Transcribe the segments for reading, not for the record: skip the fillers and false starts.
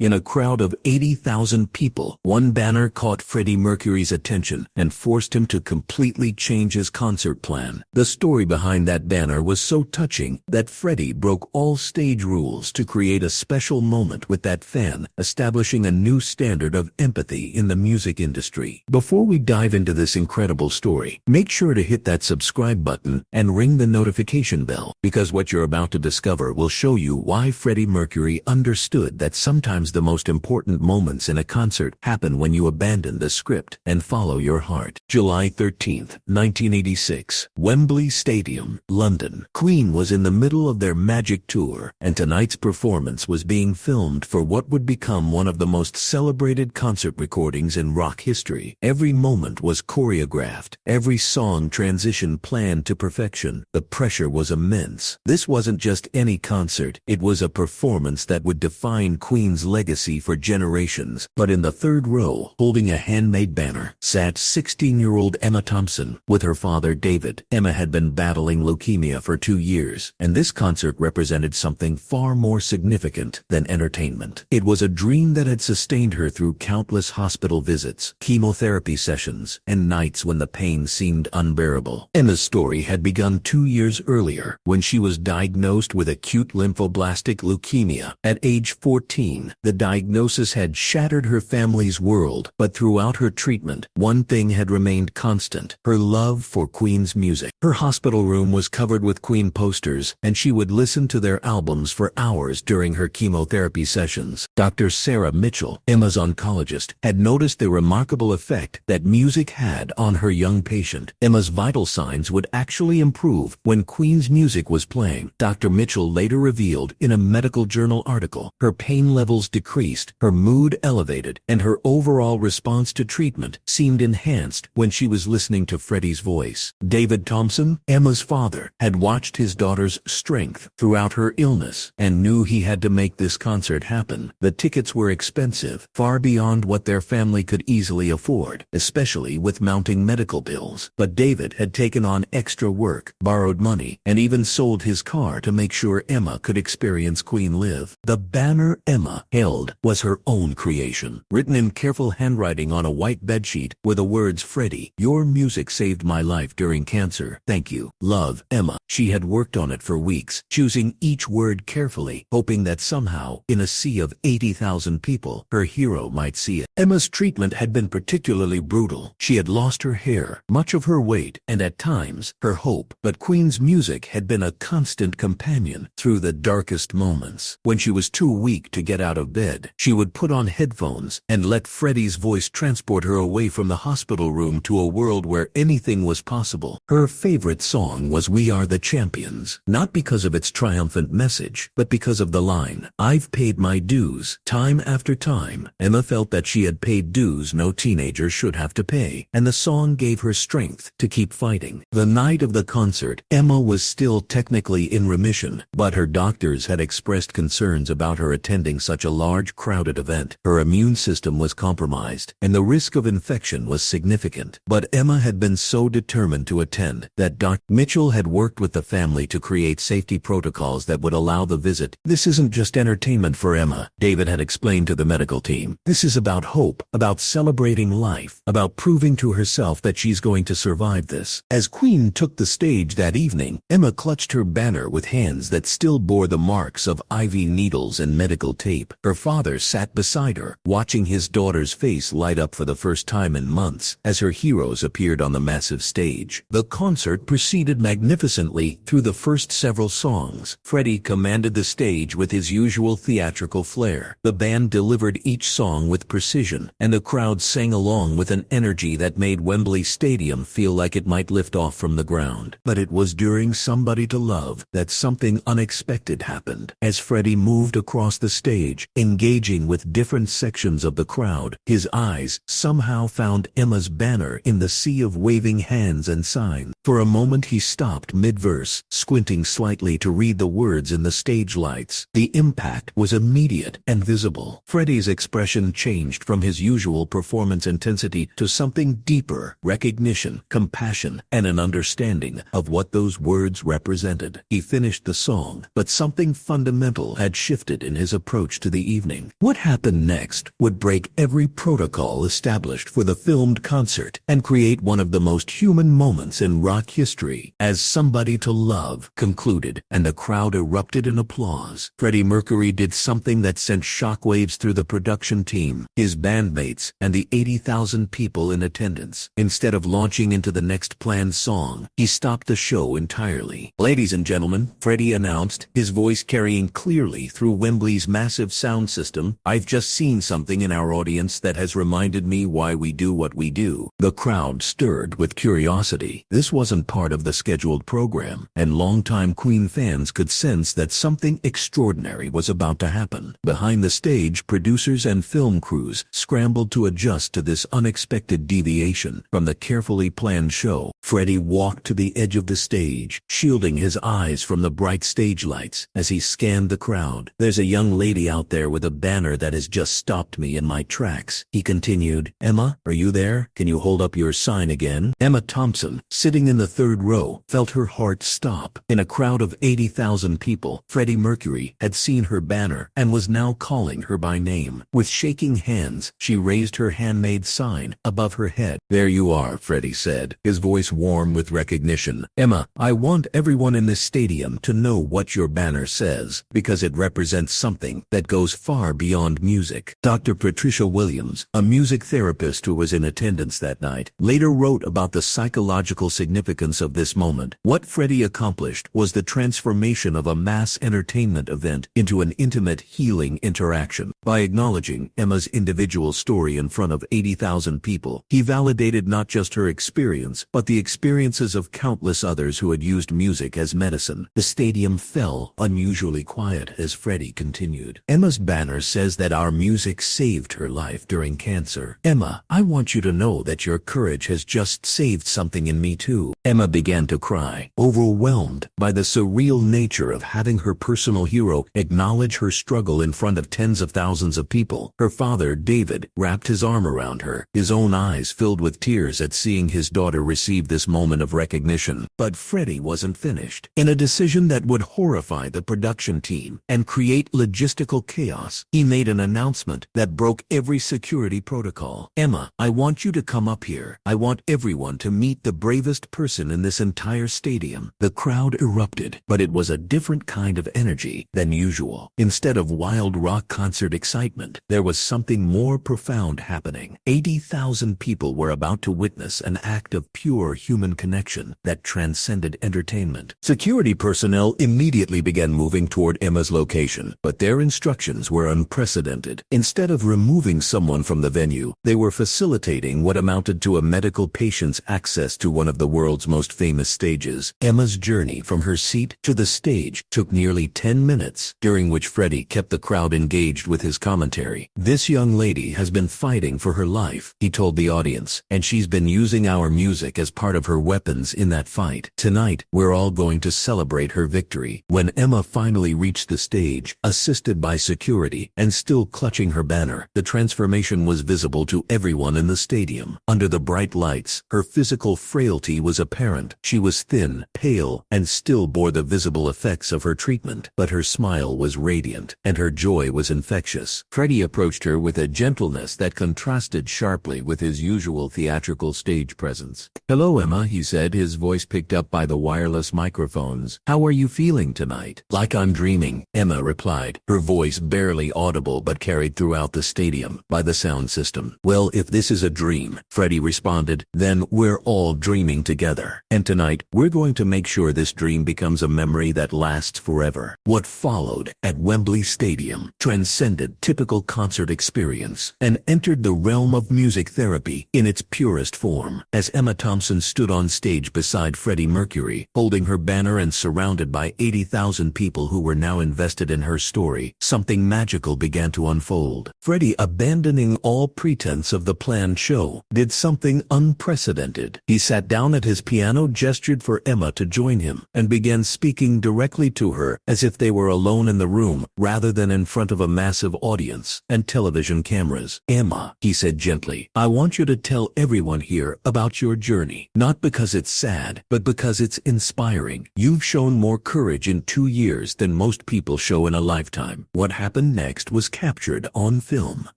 In a crowd of 80,000 people, one banner caught Freddie Mercury's attention and forced him to completely change his concert plan. The story behind that banner was so touching that Freddie broke all stage rules to create a special moment with that fan, establishing a new standard of empathy in the music industry. Before we dive into this incredible story, make sure to hit that subscribe button and ring the notification bell, because what you're about to discover will show you why Freddie Mercury understood that sometimes the most important moments in a concert happen when you abandon the script and follow your heart. July 13, 1986, Wembley Stadium, London. Queen was in the middle of their Magic Tour, and tonight's performance was being filmed for what would become one of the most celebrated concert recordings in rock history. Every moment was choreographed, every song transition planned to perfection. The pressure was immense. This wasn't just any concert, it was a performance that would define Queen's legacy for generations. But in the third row, holding a handmade banner, sat 16-year-old Emma Thompson with her father David. Emma had been battling leukemia for 2 years, and this concert represented something far more significant than entertainment. It was a dream that had sustained her through countless hospital visits, chemotherapy sessions, and nights when the pain seemed unbearable. Emma's story had begun 2 years earlier, when she was diagnosed with acute lymphoblastic leukemia. At age 14, the diagnosis had shattered her family's world, but throughout her treatment, one thing had remained constant: her love for Queen's music. Her hospital room was covered with Queen posters, and she would listen to their albums for hours during her chemotherapy sessions. Dr. Sarah Mitchell, Emma's oncologist, had noticed the remarkable effect that music had on her young patient. Emma's vital signs would actually improve when Queen's music was playing. Dr. Mitchell later revealed in a medical journal article, her pain levels decreased, her mood elevated, and her overall response to treatment seemed enhanced when she was listening to Freddie's voice. David Thompson, Emma's father, had watched his daughter's strength throughout her illness and knew he had to make this concert happen. The tickets were expensive, far beyond what their family could easily afford, especially with mounting medical bills. But David had taken on extra work, borrowed money, and even sold his car to make sure Emma could experience Queen live. The banner Emma held was her own creation. Written in careful handwriting on a white bedsheet were the words, "Freddie, your music saved my life during cancer. Thank you. Love, Emma." She had worked on it for weeks, choosing each word carefully, hoping that somehow, in a sea of 80,000 people, her hero might see it. Emma's treatment had been particularly brutal. She had lost her hair, much of her weight, and at times, her hope. But Queen's music had been a constant companion through the darkest moments. When she was too weak to get out of bed, she would put on headphones and let Freddie's voice transport her away from the hospital room to a world where anything was possible. Her favorite song was "We Are the Champions," not because of its triumphant message, but because of the line, "I've paid my dues." Time after time, Emma felt that she had paid dues no teenager should have to pay, and the song gave her strength to keep fighting. The night of the concert, Emma was still technically in remission, but her doctors had expressed concerns about her attending such a large, crowded event. Her immune system was compromised, and the risk of infection was significant. But Emma had been so determined to attend that Dr. Mitchell had worked with the family to create safety protocols that would allow the visit. "This isn't just entertainment for Emma," David had explained to the medical team. "This is about hope, about celebrating life, about proving to herself that she's going to survive this." As Queen took the stage that evening, Emma clutched her banner with hands that still bore the marks of IV needles and medical tape. Her father sat beside her, watching his daughter's face light up for the first time in months as her heroes appeared on the massive stage. The concert proceeded magnificently through the first several songs. Freddie commanded the stage with his usual theatrical flair. The band delivered each song with precision, and the crowd sang along with an energy that made Wembley Stadium feel like it might lift off from the ground. But it was during "Somebody to Love" that something unexpected happened. As Freddie moved across the stage, engaging with different sections of the crowd, his eyes somehow found Emma's banner in the sea of waving hands and signs. For a moment he stopped mid-verse, squinting slightly to read the words in the stage lights. The impact was immediate and visible. Freddie's expression changed from his usual performance intensity to something deeper: recognition, compassion, and an understanding of what those words represented. He finished the song, but something fundamental had shifted in his approach to the evening. What happened next would break every protocol established for the filmed concert and create one of the most human moments in rock history. As Somebody to Love concluded and the crowd erupted in applause, Freddie Mercury did something that sent shockwaves through the production team, his bandmates, and the 80,000 people in attendance. Instead of launching into the next planned song, he stopped the show entirely. "Ladies and gentlemen," Freddie announced, his voice carrying clearly through Wembley's massive sound system, "I've just seen something in our audience that has reminded me why we do what we do." The crowd stirred with curiosity. This wasn't part of the scheduled program, and longtime Queen fans could sense that something extraordinary was about to happen. Behind the stage, producers and film crews scrambled to adjust to this unexpected deviation from the carefully planned show. Freddie walked to the edge of the stage, shielding his eyes from the bright stage lights as he scanned the crowd. "There's a young lady out there with a banner that has just stopped me in my tracks," he continued. "Emma, are you there? Can you hold up your sign again?" Emma Thompson, sitting in the third row, felt her heart stop. In a crowd of 80,000 people, Freddie Mercury had seen her banner and was now calling her by name. With shaking hands, she raised her handmade sign above her head. "There you are," Freddie said, his voice warm with recognition. "Emma, I want everyone in this stadium to know what your banner says, because it represents something that goes far beyond music." Dr. Patricia Williams, a music therapist who was in attendance that night, later wrote about the psychological significance of this moment. What Freddie accomplished was the transformation of a mass entertainment event into an intimate, healing interaction. By acknowledging Emma's individual story in front of 80,000 people, he validated not just her experience, but the experiences of countless others who had used music as medicine. The stadium fell unusually quiet as Freddie continued. "Emma's banner says that our music saved her life during cancer. Emma, I want you to know that your courage has just saved something in me too." Emma began to cry, overwhelmed by the surreal nature of having her personal hero acknowledge her struggle in front of tens of thousands of people. Her father, David, wrapped his arm around her, his own eyes filled with tears at seeing his daughter receive this moment of recognition. But Freddie wasn't finished. In a decision that would horrify the production team and create logistical chaos, he made an announcement that broke every security protocol. "Emma, I want you to come up here. I want everyone to meet the bravest person in this entire stadium." The crowd erupted, but it was a different kind of energy than usual. Instead of wild rock concert excitement, there was something more profound happening. 80,000 people were about to witness an act of pure human connection that transcended entertainment. Security personnel immediately began moving toward Emma's location, but their instructions were unprecedented. Instead of removing someone from the venue, they were facilitating what amounted to a medical patient's access to one of the world's most famous stages. Emma's journey from her seat to the stage took nearly 10 minutes, during which Freddie kept the crowd engaged with his commentary. "This young lady has been fighting for her life," he told the audience, "and she's been using our music as part of her weapons in that fight. Tonight, we're all going to celebrate her victory." When Emma finally reached the stage, assisted by security and still clutching her banner, the transformation was visible to everyone in the stadium. Under the bright lights, her physical frailty was apparent. She was thin, pale, and still bore the visible effects of her treatment, but her smile was radiant, and her joy was infectious. Freddie approached her with a gentleness that contrasted sharply with his usual theatrical stage presence. "Hello, Emma," he said, his voice picked up by the wireless microphones. "How are you feeling tonight?" "Like I'm dreaming," Emma replied, her voice barely audible but carried throughout the stadium by the sound system. "Well, if this is a dream," Freddie responded, "then we're all dreaming together. And tonight, we're going to make sure this dream becomes a memory that lasts forever." What followed at Wembley Stadium transcended typical concert experience and entered the realm of music therapy in its purest form. As Emma Thompson stood on stage beside Freddie Mercury, holding her banner and surrounded by 80,000 people who were now invested in her story, something magical began to unfold. Freddie, abandoning all pretense of the planned show, did something unprecedented. He sat down at his piano, gestured for Emma to join him, and began speaking directly to her as if they were alone in the room rather than in front of a massive audience and television cameras. "Emma," he said gently, "I want you to tell everyone here about your journey, not because it's sad, but because it's inspiring. You've shown more courage in 2 years than most people show in a lifetime. What happened happened next was captured on film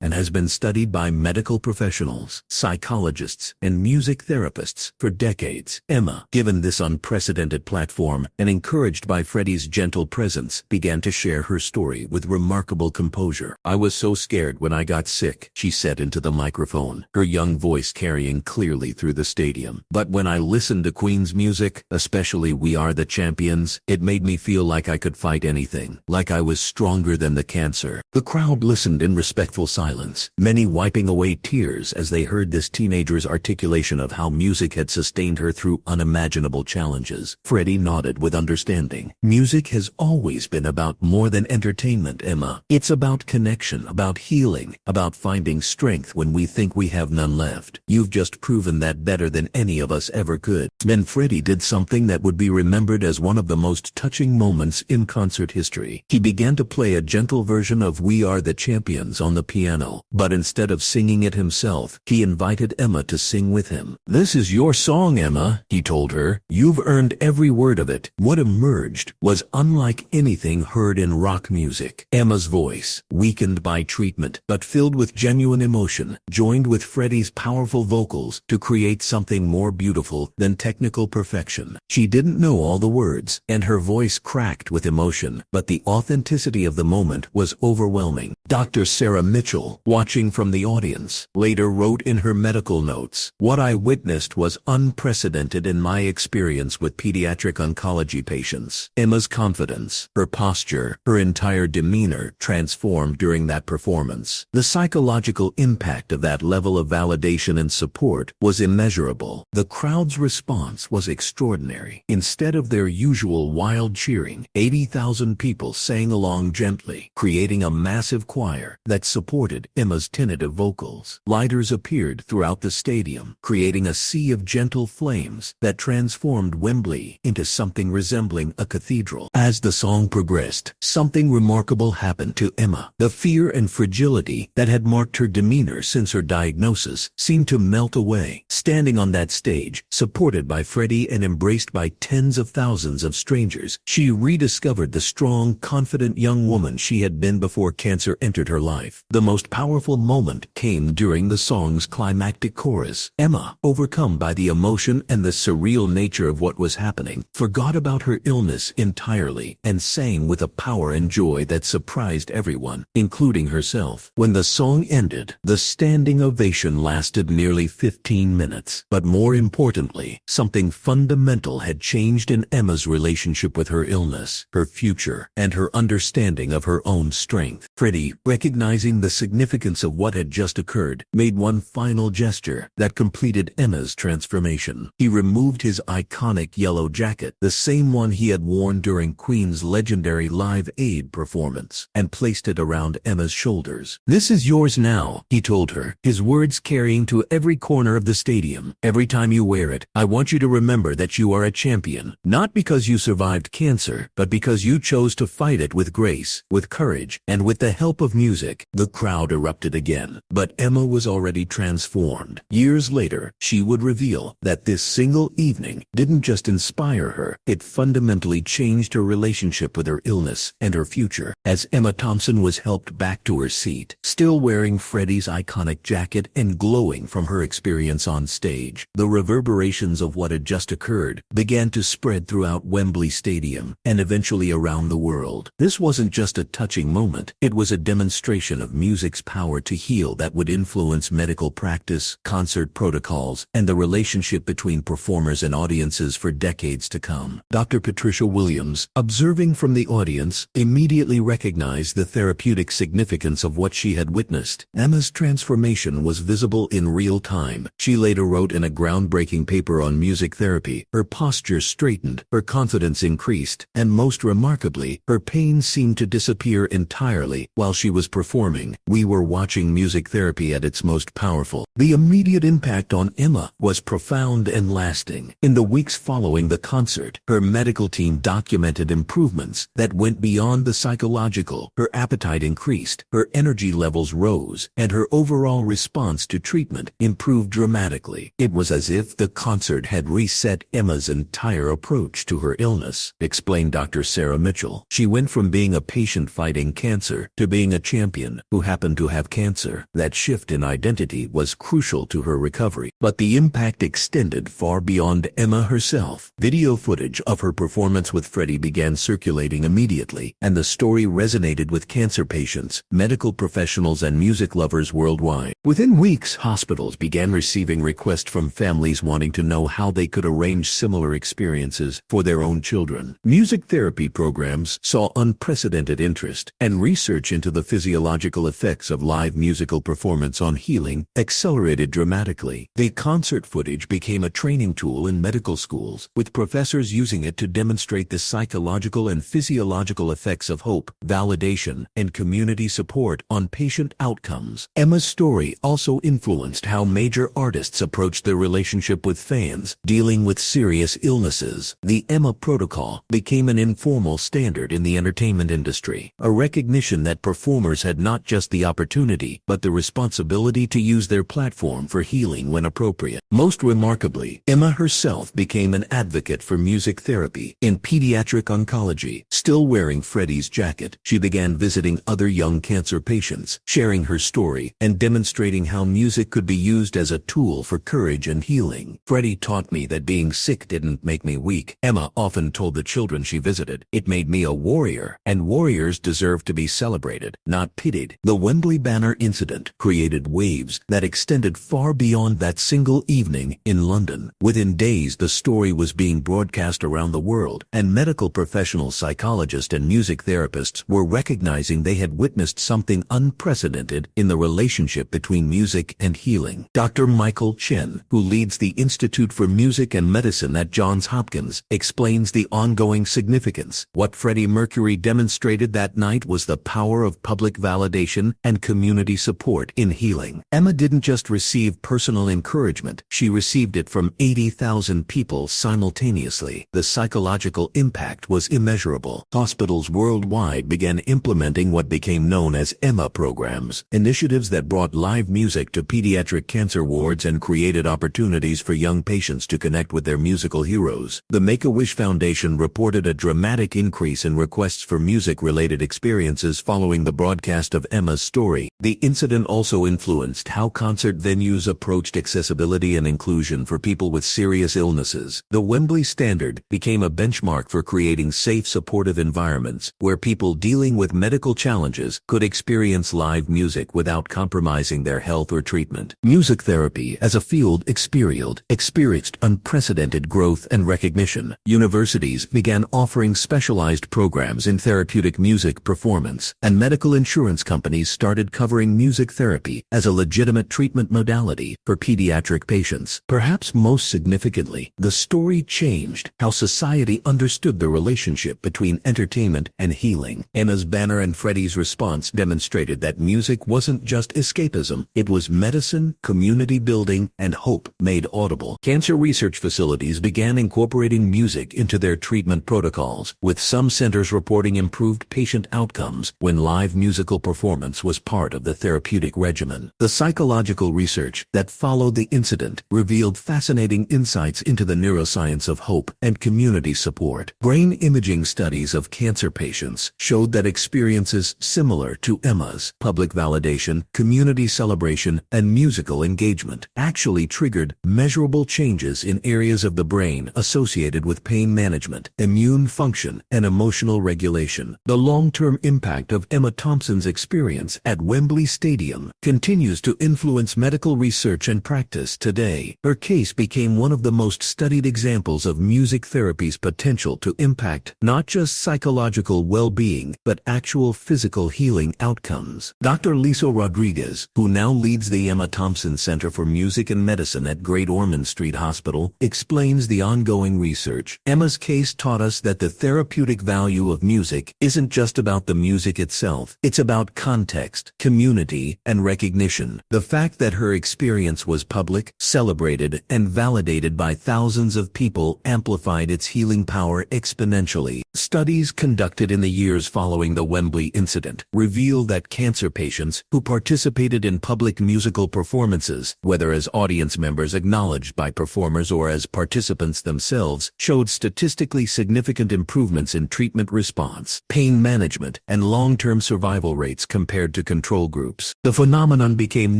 and has been studied by medical professionals, psychologists, and music therapists for decades. Emma, given this unprecedented platform and encouraged by Freddie's gentle presence, began to share her story with remarkable composure. "I was so scared when I got sick," she said into the microphone, her young voice carrying clearly through the stadium. "But when I listened to Queen's music, especially We Are the Champions, it made me feel like I could fight anything, like I was stronger than the cancer." The crowd listened in respectful silence, many wiping away tears as they heard this teenager's articulation of how music had sustained her through unimaginable challenges. Freddie nodded with understanding. "Music has always been about more than entertainment, Emma. It's about connection, about healing, about finding strength when we think we have none left. You've just proven that better than any of us ever could." Then Freddie did something that would be remembered as one of the most touching moments in concert history. He began to play a gentle version of We Are the Champions on the piano, but instead of singing it himself, he invited Emma to sing with him. "This is your song, Emma," he told her. "You've earned every word of it." What emerged was unlike anything heard in rock music. Emma's voice, weakened by treatment but filled with genuine emotion, joined with Freddie's powerful vocals to create something more beautiful than technical perfection. She didn't know all the words, and her voice cracked with emotion, but the authenticity of the moment was overwhelming. Dr. Sarah Mitchell, watching from the audience, later wrote in her medical notes, "What I witnessed was unprecedented in my experience with pediatric oncology patients." Emma's confidence, her posture, her entire demeanor transformed during that performance. The psychological impact of that level of validation and support was immeasurable. The crowd's response was extraordinary. Instead of their usual wild cheering, 80,000 people sang along gently, creating a massive choir that supported Emma's tentative vocals. Lighters appeared throughout the stadium, creating a sea of gentle flames that transformed Wembley into something resembling a cathedral. As the song progressed, something remarkable happened to Emma. The fear and fragility that had marked her demeanor since her diagnosis seemed to melt away. Standing on that stage, supported by Freddie and embraced by tens of thousands of strangers, she rediscovered the strong, confident young woman she had been before cancer entered her life. The most powerful moment came during the song's climactic chorus. Emma, overcome by the emotion and the surreal nature of what was happening, forgot about her illness entirely and sang with a power and joy that surprised everyone, including herself. When the song ended, the standing ovation lasted nearly 15 minutes. But more importantly, something fundamental had changed in Emma's relationship with her illness, her future, and her understanding of her own strength. Freddie, recognizing the significance of what had just occurred, made one final gesture that completed Emma's transformation. He removed his iconic yellow jacket, the same one he had worn during Queen's legendary Live Aid performance, and placed it around Emma's shoulders. "This is yours now," he told her, his words carrying to every corner of the stadium. "Every time you wear it, I want you to remember that you are a champion, not because you survived cancer, but because you chose to fight it with grace, with courage, and with the help of music." The crowd erupted again, but Emma was already transformed. Years later, she would reveal that this single evening didn't just inspire her, it fundamentally changed her relationship with her illness and her future. As Emma Thompson was helped back to her seat, still wearing Freddie's iconic jacket and glowing from her experience on stage, the reverberations of what had just occurred began to spread throughout Wembley Stadium and eventually around the world. This wasn't just a touching moment, it was a demonstration of music's power to heal that would influence medical practice, concert protocols, and the relationship between performers and audiences for decades to come. Dr. Patricia Williams, observing from the audience, immediately recognized the therapeutic significance of what she had witnessed. Emma's transformation was visible in real time. She later wrote in a groundbreaking paper on music therapy, her posture straightened, her confidence increased, and most remarkably, her pain seemed to disappear entirely while she was performing. We were watching music therapy at its most powerful. The immediate impact on Emma was profound and lasting. In the weeks following the concert, her medical team documented improvements that went beyond the psychological. Her appetite increased, her energy levels rose, and her overall response to treatment improved dramatically. It was as if the concert had reset Emma's entire approach to her illness, explained Dr. Sarah Mitchell. She went from being a patient fighting fighting cancer to being a champion who happened to have cancer. That shift in identity was crucial to her recovery, but the impact extended far beyond Emma herself. Video footage of her performance with Freddie began circulating immediately, and the story resonated with cancer patients, medical professionals, and music lovers worldwide. Within weeks, hospitals began receiving requests from families wanting to know how they could arrange similar experiences for their own children. Music therapy programs saw unprecedented interest, and research into the physiological effects of live musical performance on healing accelerated dramatically. The concert footage became a training tool in medical schools, with professors using it to demonstrate the psychological and physiological effects of hope, validation, and community support on patient outcomes. Emma's story also influenced how major artists approached their relationship with fans dealing with serious illnesses. The Emma Protocol became an informal standard in the entertainment industry, a recognition that performers had not just the opportunity, but the responsibility to use their platform for healing when appropriate. Most remarkably, Emma herself became an advocate for music therapy in pediatric oncology. Still wearing Freddie's jacket, she began visiting other young cancer patients, sharing her story, and demonstrating how music could be used as a tool for courage and healing. "Freddie taught me that being sick didn't make me weak," Emma often told the children she visited. "It made me a warrior, and warriors deserve to be celebrated, not pitied." The Wembley banner incident created waves that extended far beyond that single evening in London. Within days, the story was being broadcast around the world, and medical professionals, psychologists, and music therapists were recognizing they had witnessed something unprecedented in the relationship between music and healing. Dr. Michael Chen, who leads the Institute for Music and Medicine at Johns Hopkins, explains the ongoing significance. "What Freddie Mercury demonstrated that night was the power of public validation and community support in healing." Emma didn't just receive personal encouragement, she received it from 80,000 people simultaneously. The psychological impact was immeasurable. Hospitals worldwide began implementing what became known as Emma programs, initiatives that brought live music to pediatric cancer wards and created opportunities for young patients to connect with their musical heroes. The Make-A-Wish Foundation reported a dramatic increase in requests for music-related experiences following the broadcast of Emma's story. The incident also influenced how concert venues approached accessibility and inclusion for people with serious illnesses. The Wembley Standard became a benchmark for creating safe, supportive environments where people dealing with medical challenges could experience live music without compromising their health or treatment. Music therapy as a field experienced unprecedented growth and recognition. Universities began offering specialized programs in therapeutic music performance, and medical insurance companies started covering music therapy as a legitimate treatment modality for pediatric patients. Perhaps most significantly, the story changed how society understood the relationship between entertainment and healing. Emma's banner and Freddie's response demonstrated that music wasn't just escapism, it was medicine, community building, and hope made audible. Cancer research facilities began incorporating music into their treatment protocols, with some centers reporting improved patient outcomes when live musical performance was part of the therapeutic regimen. The psychological research that followed the incident revealed fascinating insights into the neuroscience of hope and community support. Brain imaging studies of cancer patients showed that experiences similar to Emma's, public validation, community celebration, and musical engagement, actually triggered measurable changes in areas of the brain associated with pain management, immune function, and emotional regulation. The long-term impact of Emma Thompson's experience at Wembley Stadium continues to influence medical research and practice today. Her case became one of the most studied examples of music therapy's potential to impact not just psychological well-being, but actual physical healing outcomes. Dr. Lisa Rodriguez, who now leads the Emma Thompson Center for Music and Medicine at Great Ormond Street Hospital, explains the ongoing research. "Emma's case taught us that the therapeutic value of music isn't just about the music itself. It's about context, community, and recognition. The fact that her experience was public, celebrated, and validated by thousands of people amplified its healing power exponentially." Studies conducted in the years following the Wembley incident revealed that cancer patients who participated in public musical performances, whether as audience members acknowledged by performers or as participants themselves, showed statistically significant improvements in treatment response, pain management, treatment and long-term survival rates compared to control groups. The phenomenon became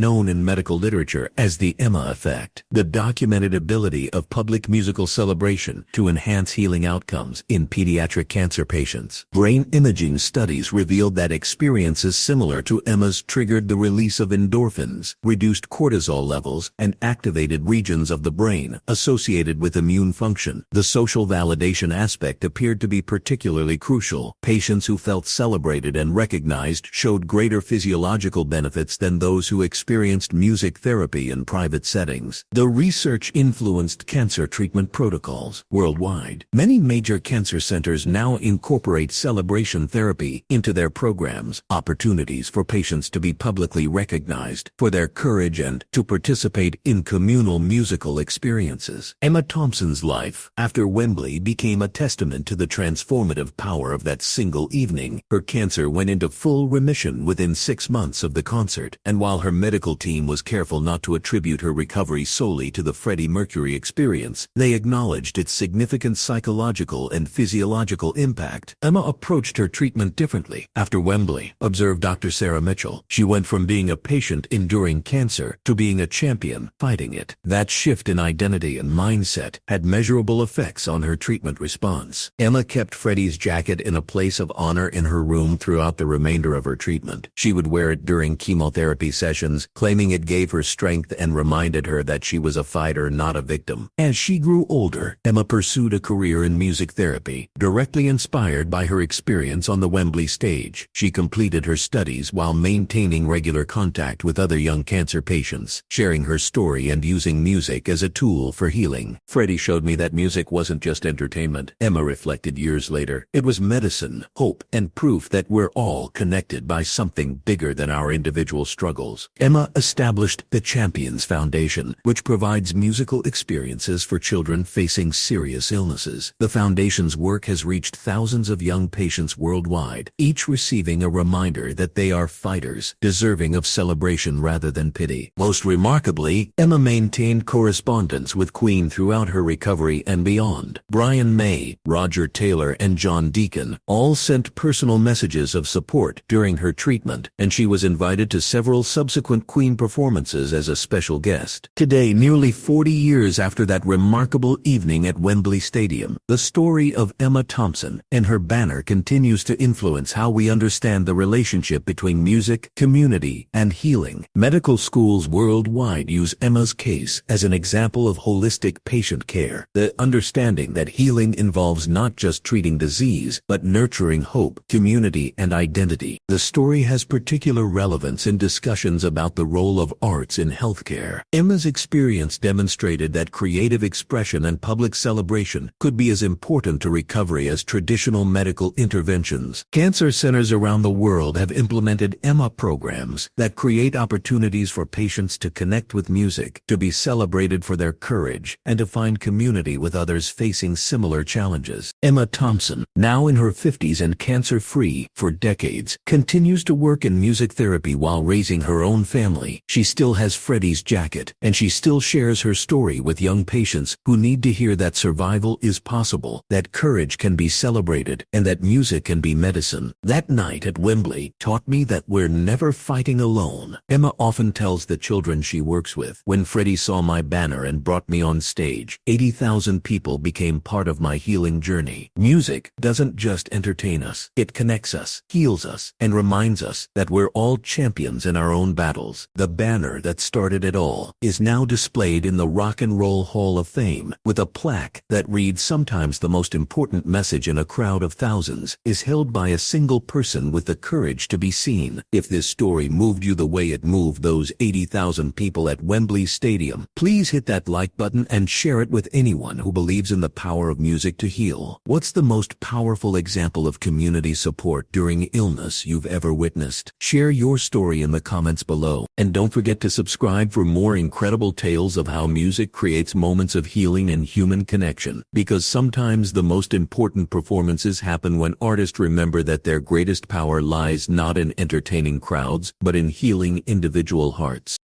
known in medical literature as the Emma effect, the documented ability of public musical celebration to enhance healing outcomes in pediatric cancer patients. Brain imaging studies revealed that experiences similar to Emma's triggered the release of endorphins, reduced cortisol levels, and activated regions of the brain associated with immune function. The social validation aspect appeared to be particularly crucial. Patients who felt celebrated and recognized showed greater physiological benefits than those who experienced music therapy in private settings. The research influenced cancer treatment protocols worldwide. Many major cancer centers now incorporate celebration therapy into their programs, opportunities for patients to be publicly recognized for their courage and to participate in communal musical experiences. Emma Thompson's life after Wembley became a testament to the transformative power of that single evening. Her cancer went into full remission within 6 months of the concert, and while her medical team was careful not to attribute her recovery solely to the Freddie Mercury experience, they acknowledged its significant psychological and physiological impact. Emma approached her treatment differently. After Wembley, observed Dr. Sarah Mitchell, she went from being a patient enduring cancer to being a champion fighting it. That shift in identity and mindset had measurable effects on her treatment response. Emma kept Freddie's jacket in a place of honor in her room throughout the remainder of her treatment. She would wear it during chemotherapy sessions, claiming it gave her strength and reminded her that she was a fighter, not a victim. As she grew older, Emma pursued a career in music therapy, directly inspired by her experience on the Wembley stage. She completed her studies while maintaining regular contact with other young cancer patients, sharing her story and using music as a tool for healing. Freddie showed me that music wasn't just entertainment, Emma reflected years later. It was medicine, hope, and proof that we're all connected by something bigger than our individual struggles. Emma established the Champions Foundation, which provides musical experiences for children facing serious illnesses. The foundation's work has reached thousands of young patients worldwide, each receiving a reminder that they are fighters, deserving of celebration rather than pity. Most remarkably, Emma maintained correspondence with Queen throughout her recovery and beyond. Brian May, Roger Taylor, and John Deacon all sent personal messages of support during her treatment, and she was invited to several subsequent Queen performances as a special guest. Today, nearly 40 years after that remarkable evening at Wembley Stadium, the story of Emma Thompson and her banner continues to influence how we understand the relationship between music, community, and healing. Medical schools worldwide use Emma's case as an example of holistic patient care, the understanding that healing involves not just treating disease, but nurturing hope, community, and identity. The story has particular relevance in discussions about the role of arts in healthcare. Emma's experience demonstrated that creative expression and public celebration could be as important to recovery as traditional medical interventions. Cancer centers around the world have implemented Emma programs that create opportunities for patients to connect with music, to be celebrated for their courage, and to find community with others facing similar challenges. Emma Thompson, now in her 50s and cancer-free for decades, continues to work in music therapy while raising her own family. She still has Freddie's jacket, and she still shares her story with young patients who need to hear that survival is possible, that courage can be celebrated, and that music can be medicine. That night at Wembley taught me that we're never fighting alone. Emma often tells the children she works with, "When Freddie saw my banner and brought me on stage, 80,000 people became part of my healing journey." Music doesn't just entertain us, it connects us, heals us, and reminds us that we're all champions in our own battles. The banner that started it all is now displayed in the Rock and Roll Hall of Fame, with a plaque that reads, "Sometimes the most important message in a crowd of thousands is held by a single person with the courage to be seen." If this story moved you the way it moved those 80,000 people at Wembley Stadium, please hit that like button and share it with anyone who believes in the power of music to heal. What's the most powerful example of community support during illness you've ever witnessed? Share your story in the comments below. And don't forget to subscribe for more incredible tales of how music creates moments of healing and human connection. Because sometimes the most important performances happen when artists remember that their greatest power lies not in entertaining crowds, but in healing individual hearts.